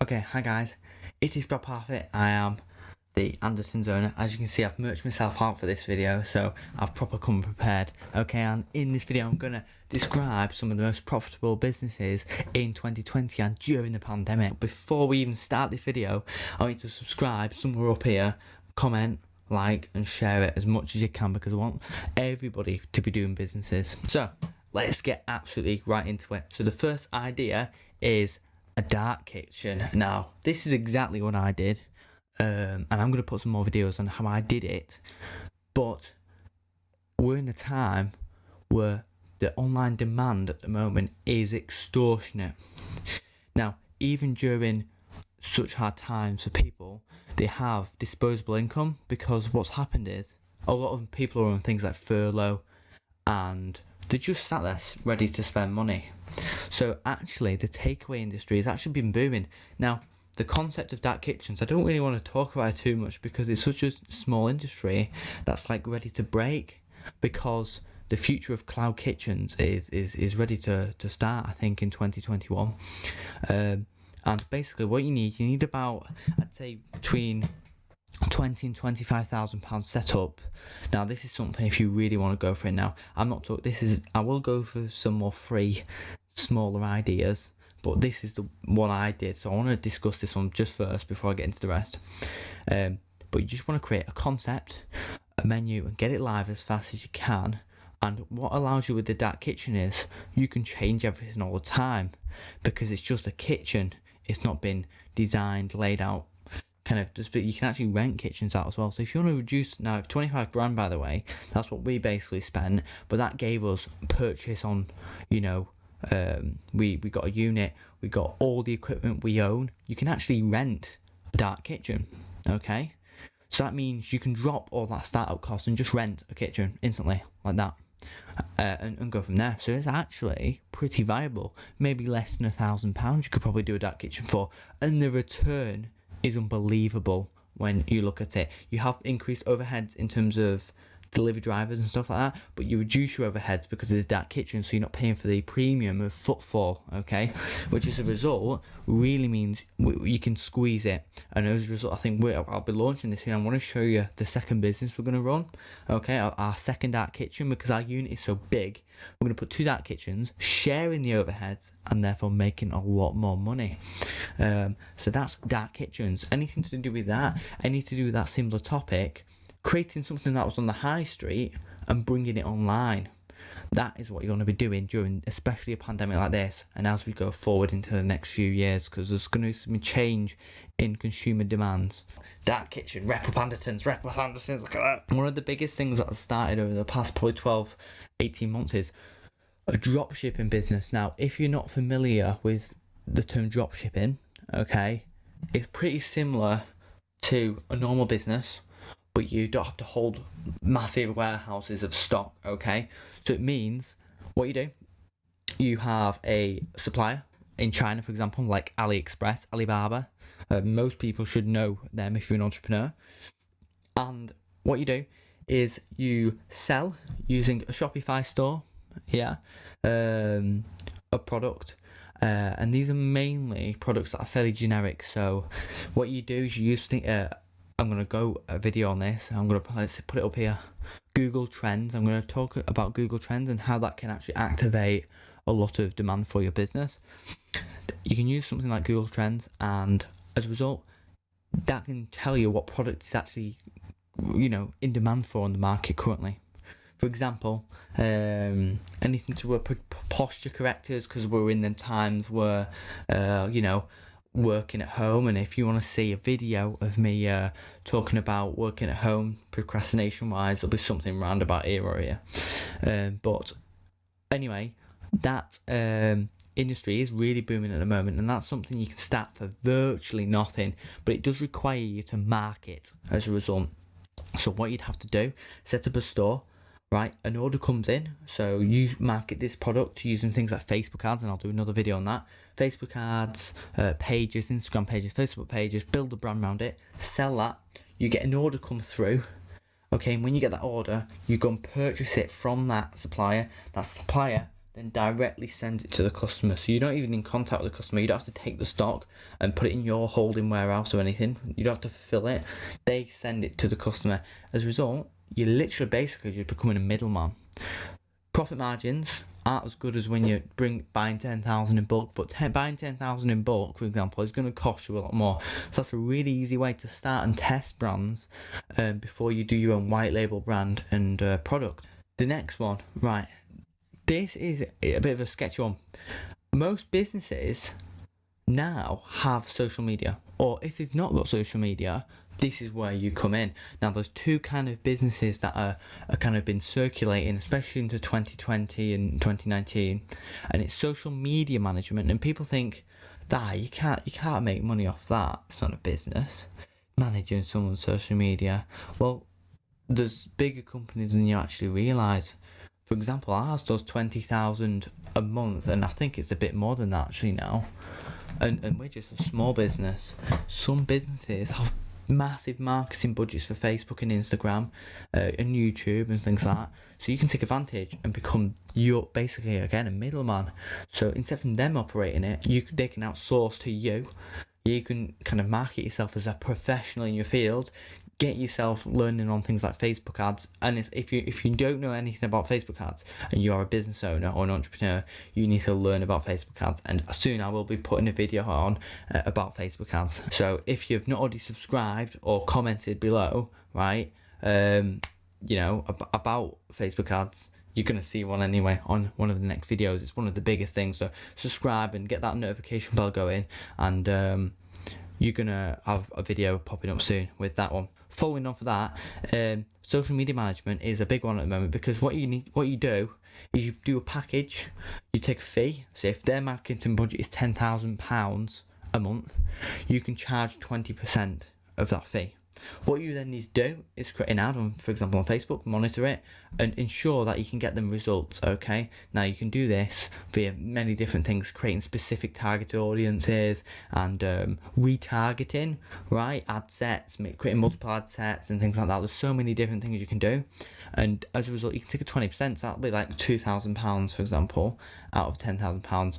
Okay, hi guys, it is Brad Parfit. I am the Anderson's owner. As you can see, I've merched myself out for this video, so I've proper come prepared. Okay, and in this video I'm going to describe some of the most profitable businesses in 2020 and during the pandemic. Before we even start this video, I want you to subscribe somewhere up here, comment, like and share it as much as you can, because I want everybody to be doing businesses. So let's get absolutely right into it. So the first idea is a dark kitchen. Now this is exactly what I did, and I'm going to put some more videos on how I did it, but we're in a time where the online demand at the moment is extortionate. Now even during such hard times for people, they have disposable income, because what's happened is a lot of people are on things like furlough and they're just sat there ready to spend money. So actually the takeaway industry has actually been booming. Now the concept of dark kitchens, I don't really want to talk about it too much because it's such a small industry that's like ready to break, because the future of cloud kitchens is ready to start, I think, in 2021. And basically what you need about, I'd say, between 20 and 25,000 pounds set up. Now this is something if you really want to go for it. Now I'm not talking, I will go for some more free smaller ideas, but this is the one I did, so I want to discuss this one just first before I get into the rest. But you just want to create a concept, a menu, and get it live as fast as you can. And what allows you with the dark kitchen is you can change everything all the time, because it's just a kitchen. It's not been designed, laid out, kind of just, but you can actually rent kitchens out as well. So if you want to reduce, now 25 grand, by the way, that's what we basically spent, but that gave us purchase on, you know, we got a unit, we got all the equipment we own. You can actually rent a dark kitchen. Okay, so that means you can drop all that startup cost and just rent a kitchen instantly like that, and go from there. So it's actually pretty viable. Maybe less than £1,000 you could probably do a dark kitchen for, and the return is unbelievable when you look at it. You have increased overheads in terms of delivery drivers and stuff like that, but you reduce your overheads because it's dark kitchen, so you're not paying for the premium of footfall, okay, which as a result really means you can squeeze it. And as a result, I think I'll be launching this here. I want to show you the second business we're going to run, okay, our second dark kitchen, because our unit is so big. We're going to put two dark kitchens, sharing the overheads, and therefore making a lot more money. So that's dark kitchens. Anything to do with that, anything to do with that similar topic, creating something that was on the high street and bringing it online. That is what you're going to be doing during especially a pandemic like this, and as we go forward into the next few years, because there's going to be some change in consumer demands. Dark kitchen, rep up Anderson's, look at that. One of the biggest things that has started over the past probably 12-18 months is a drop shipping business. Now if you're not familiar with the term drop shipping, okay, it's pretty similar to a normal business, but you don't have to hold massive warehouses of stock, okay? So it means what you do, you have a supplier in China, for example, like AliExpress, Alibaba. Most people should know them if you're an entrepreneur. And what you do is you sell using a Shopify store, a product. And these are mainly products that are fairly generic. So what you do is you use I'm going to go a video on this. I'm going to put it up here. Google Trends. I'm going to talk about Google Trends and how that can actually activate a lot of demand for your business. You can use something like Google Trends, and as a result, that can tell you what product is actually, you know, in demand for on the market currently. For example, anything to work with posture correctors, because we're in them times where, you know, working at home. And if you want to see a video of me talking about working at home procrastination wise, there'll be something round about here or here. But anyway, that industry is really booming at the moment, and that's something you can start for virtually nothing, but it does require you to market as a result. So what you'd have to do, set up a store, right? An order comes in, so you market this product using things like Facebook ads, and I'll do another video on that. Facebook ads, pages, Instagram pages, Facebook pages, build a brand around it, sell that. You get an order come through, okay, and when you get that order, you go and purchase it from that supplier. That supplier then directly sends it to the customer. So you're not even in contact with the customer. You don't have to take the stock and put it in your holding warehouse or anything. You don't have to fulfill it. They send it to the customer. As a result, you're literally basically just becoming a middleman. Profit margins aren't as good as when you buying 10,000 in bulk, but buying 10,000 in bulk, for example, is going to cost you a lot more. So that's a really easy way to start and test brands before you do your own white label brand and product. The next one, right, this is a bit of a sketchy one. Most businesses now have social media, or if they've not got social media, this is where you come in. Now, there's two kind of businesses that are kind of been circulating, especially into 2020 and 2019, and it's social media management. And people think that you can't make money off that. It's not a business, managing someone's social media. Well, there's bigger companies than you actually realise. For example, ours does 20,000 a month, and I think it's a bit more than that actually now. And we're just a small business. Some businesses have massive marketing budgets for Facebook and Instagram and YouTube and things like that. So you can take advantage and become basically again a middleman. So instead of them operating it, they can outsource to you. You can kind of market yourself as a professional in your field. Get yourself learning on things like Facebook ads, and if you don't know anything about Facebook ads and you are a business owner or an entrepreneur, you need to learn about Facebook ads. And soon I will be putting a video on about Facebook ads. So if you've not already subscribed or commented below, right, about Facebook ads, you're going to see one anyway on one of the next videos. It's one of the biggest things. So subscribe and get that notification bell going, and you're going to have a video popping up soon with that one. Following on for that, social media management is a big one at the moment, because what you do is you do a package, you take a fee. So if their marketing budget is £10,000 a month, you can charge 20% of that fee. What you then need to do is create an ad on, for example, on Facebook, monitor it, and ensure that you can get them results, okay? Now, you can do this via many different things, creating specific targeted audiences and retargeting, right? Ad sets, creating multiple ad sets and things like that. There's so many different things you can do. And as a result, you can take a 20%, so that'll be like £2,000, for example, out of £10,000.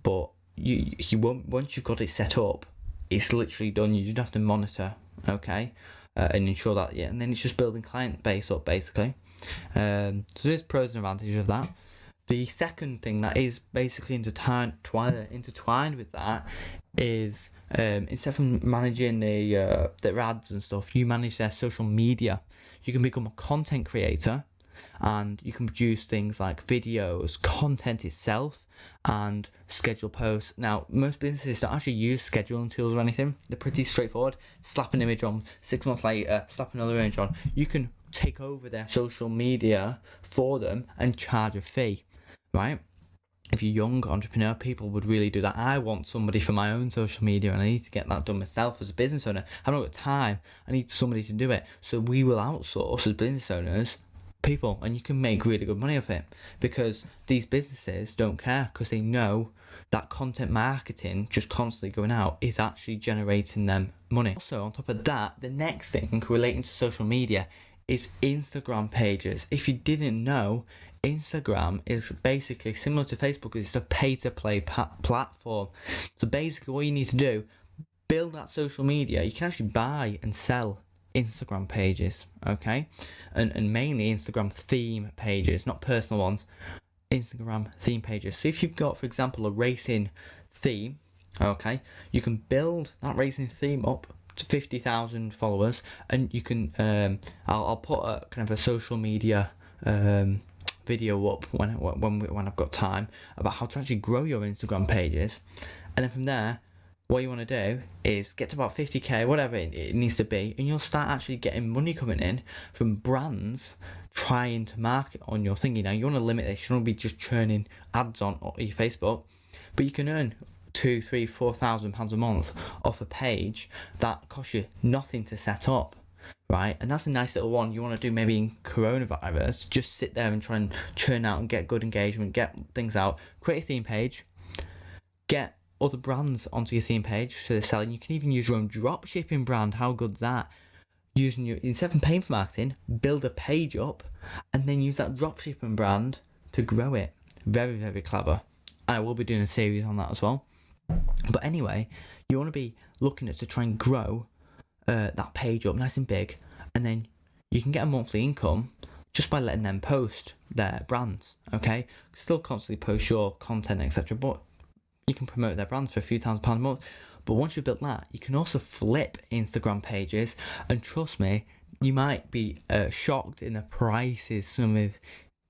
But you won't, once you've got it set up, it's literally done. You just have to monitor, okay, and ensure that, and then it's just building client base up, basically. So there's pros and advantages of that. The second thing that is basically intertwined with that is instead of managing their ads and stuff, you manage their social media. You can become a content creator, and you can produce things like videos, content itself, and schedule posts. Now, most businesses don't actually use scheduling tools or anything. They're pretty straightforward. Slap an image on, 6 months later, slap another image on. You can take over their social media for them and charge a fee, right? If you're young entrepreneur, people would really do that. I want somebody for my own social media, and I need to get that done myself as a business owner. I haven't got time. I need somebody to do it. So we will outsource as business owners people, and you can make really good money off it, because these businesses don't care, because they know that content marketing just constantly going out is actually generating them money. Also, on top of that, the next thing relating to social media is Instagram pages. If you didn't know, Instagram is basically similar to Facebook. It's a pay-to-play platform. So basically what you need to do, build that social media. You can actually buy and sell Instagram pages, okay, and mainly Instagram theme pages, not personal ones, Instagram theme pages. So if you've got, for example, a racing theme, okay, you can build that racing theme up to 50,000 followers, and you can I'll put a kind of a social media video up when I've got time about how to actually grow your Instagram pages, and then from there, what you want to do is get to about 50k, whatever it needs to be, and you'll start actually getting money coming in from brands trying to market on your thingy. Now, you want to limit this. You don't want to be just churning ads on your Facebook, but you can earn £2,000, £3,000, £4,000 a month off a page that costs you nothing to set up, right? And that's a nice little one you want to do maybe in coronavirus. Just sit there and try and churn out and get good engagement, get things out, create a theme page, get other brands onto your theme page so they're selling. You can even use your own drop shipping brand. How good's that? Using your, instead of paying for marketing, build a page up and then use that drop shipping brand to grow it. Very, very clever. And I will be doing a series on that as well. But anyway, you want to be looking at to try and grow that page up nice and big, and then you can get a monthly income just by letting them post their brands. Okay, still constantly post your content, etc., but you can promote their brands for a few £1,000s a month. But once you've built that, you can also flip Instagram pages, and trust me, you might be shocked in the prices some of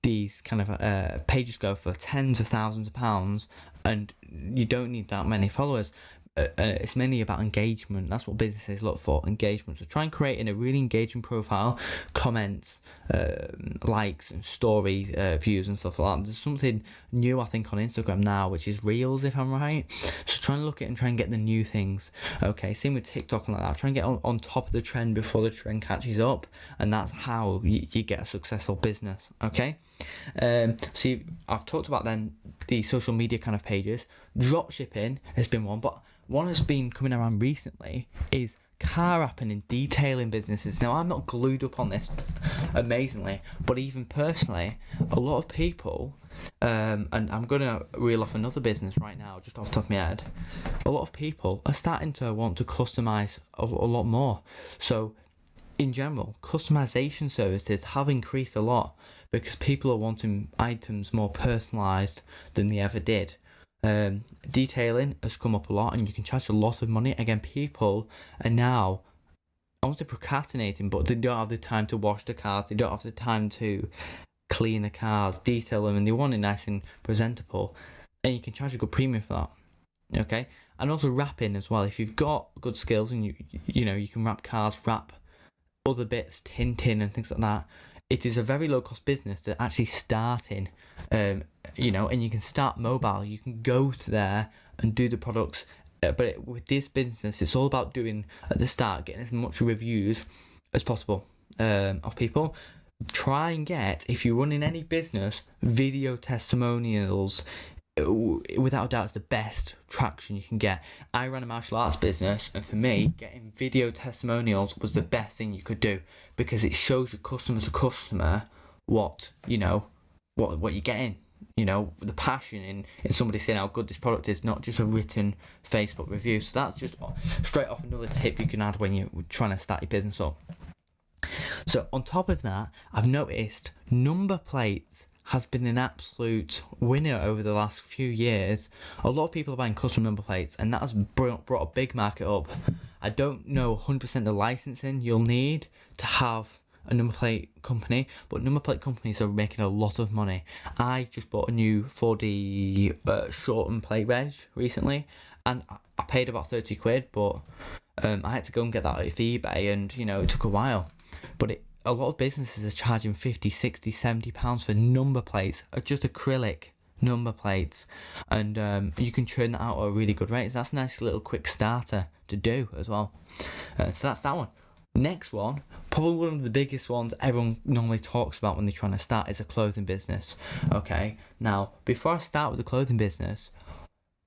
these kind of pages go for, tens of thousands of pounds, and you don't need that many followers. It's mainly about engagement. That's what businesses look for, engagement. So try and create in a really engaging profile, comments, likes and story views and stuff like that. There's something new I think on Instagram now, which is Reels, if I'm right. So try and look at it and try and get the new things. Okay, same with TikTok and like that. Try and get on top of the trend before the trend catches up, and that's how you get a successful business. Okay, so I've talked about then the social media kind of pages. Dropshipping has been one, but one that's been coming around recently is car wrapping and detailing businesses. Now, I'm not glued up on this amazingly, but even personally, a lot of people, and I'm going to reel off another business right now, just off the top of my head, a lot of people are starting to want to customize a lot more. So, in general, customization services have increased a lot because people are wanting items more personalized than they ever did. Detailing has come up a lot, and you can charge a lot of money. Again, people are now, I won't say procrastinating, but they don't have the time to wash the cars, they don't have the time to clean the cars, detail them, and they want it nice and presentable, and you can charge a good premium for that. Okay, and also wrapping as well. If you've got good skills and you know you can wrap cars, wrap other bits, tinting and things like that, it is a very low cost business to actually start in, and you can start mobile. You can go to there and do the products, but with this business, it's all about doing at the start, getting as much reviews as possible of people. Try and get, if you're running any business, video testimonials. Without a doubt, it's the best traction you can get. I ran a martial arts business, and for me, getting video testimonials was the best thing you could do, because it shows your customer to customer what you're getting. The passion in somebody saying how good this product is, not just a written Facebook review. So that's just straight off another tip you can add when you're trying to start your business up. So on top of that, I've noticed number plates has been an absolute winner over the last few years. A lot of people are buying custom number plates, and that has brought a big market up. I don't know 100% the licensing you'll need to have a number plate company, but number plate companies are making a lot of money. I just bought a new 4D short and plate reg recently, and I paid about 30 quid, but I had to go and get that off eBay, and it took a while. But a lot of businesses are charging 50, 60, 70 pounds for number plates, just acrylic number plates, and you can churn that out at a really good rate. So that's a nice little quick starter to do as well. So that's that one. Next one, probably one of the biggest ones everyone normally talks about when they're trying to start, is a clothing business. Okay, now before I start with the clothing business,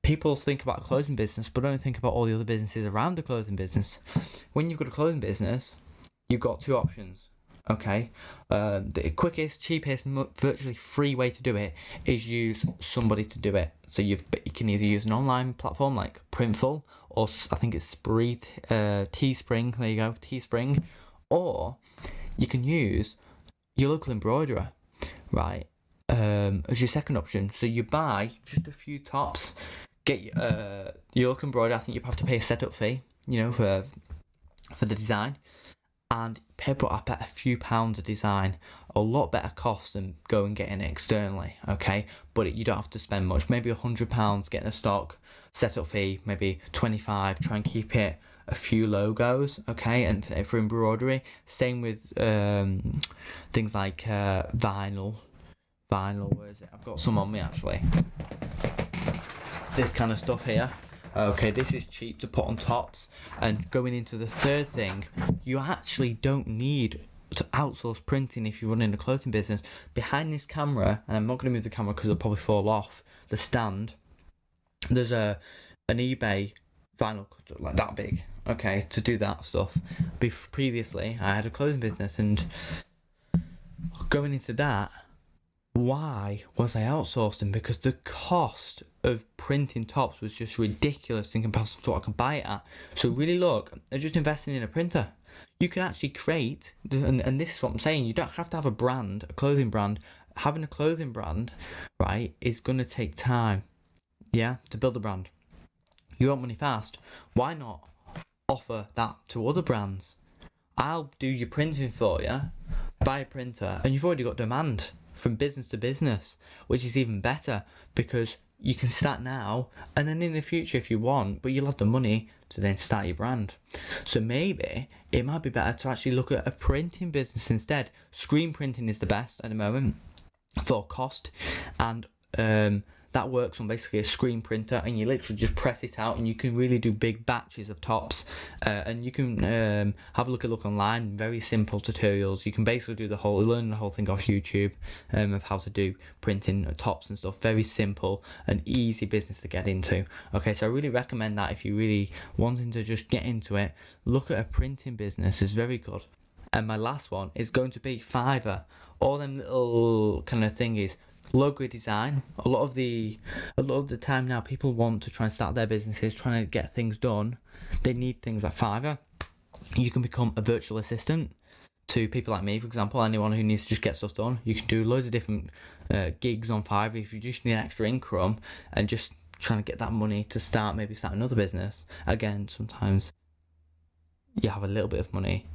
people think about a clothing business but don't think about all the other businesses around the clothing business. When you've got a clothing business, you've got two options. Okay, the quickest, cheapest, virtually free way to do it is use somebody to do it. So you can either use an online platform like Printful, or I think it's Teespring. There you go, Teespring, or you can use your local embroiderer, right? As your second option. So you buy just a few tops, get your local embroiderer. I think you have to pay a setup fee, for the design. And pay up at a few pounds a design, a lot better cost than go and getting it externally, okay? But you don't have to spend much, maybe £100 getting a stock, setup fee, maybe 25, try and keep it a few logos, okay? And for embroidery, same with things like vinyl, where is it? I've got some on me actually. This kind of stuff here. Okay, this is cheap to put on tops. And going into the third thing, you actually don't need to outsource printing if you're running a clothing business. Behind this camera, and I'm not going to move the camera because it'll probably fall off the stand, there's an eBay vinyl cutter like that big, okay, to do that stuff. Previously, I had a clothing business, and going into that, why was I outsourcing? Because the cost of printing tops was just ridiculous in comparison to what I can buy it at. So really look at just investing in a printer. You can actually create, and this is what I'm saying, you don't have to have a brand, a clothing brand. Having a clothing brand, right, is going to take time, yeah, to build a brand. You want money fast, why not offer that to other brands? I'll do your printing for you, buy a printer, and you've already got demand from business to business, which is even better because you can start now and then in the future if you want, but you'll have the money to then start your brand. So maybe it might be better to actually look at a printing business instead. Screen printing is the best at the moment for cost, and that works on basically a screen printer, and you literally just press it out and you can really do big batches of tops, and you can have a look online, very simple tutorials. You can basically learn the whole thing off YouTube, of how to do printing tops and stuff. Very simple and easy business to get into. Okay, so I really recommend that if you're really wanting to just get into it, look at a printing business. It's very good. And my last one is going to be Fiverr. All them little kind of thingies. Logo design. A lot of the time now, people want to try and start their businesses, trying to get things done. They need things like Fiverr. You can become a virtual assistant to people like me, for example. Anyone who needs to just get stuff done. You can do loads of different gigs on Fiverr if you just need extra income and just trying to get that money to maybe start another business. Again, sometimes you have a little bit of money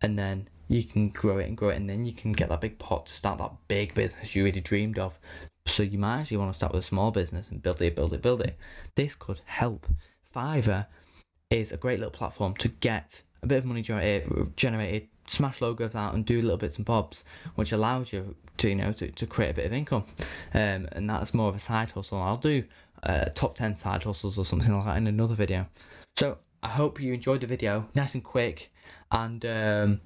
and then you can grow it, and then you can get that big pot to start that big business you really dreamed of. So you might actually want to start with a small business and build it. This could help. Fiverr is a great little platform to get a bit of money generated, smash logos out and do little bits and bobs, which allows you to create a bit of income. And that's more of a side hustle. I'll do top 10 side hustles or something like that in another video. So I hope you enjoyed the video, nice and quick, and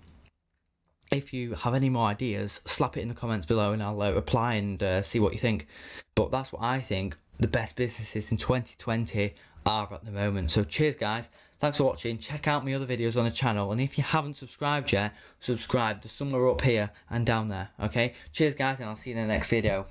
if you have any more ideas, slap it in the comments below and I'll reply and see what you think. But that's what I think the best businesses in 2020 are at the moment. So cheers guys, thanks for watching. Check out my other videos on the channel, and if you haven't subscribed yet, subscribe. There's somewhere up here and down there. Okay, cheers guys, and I'll see you in the next video.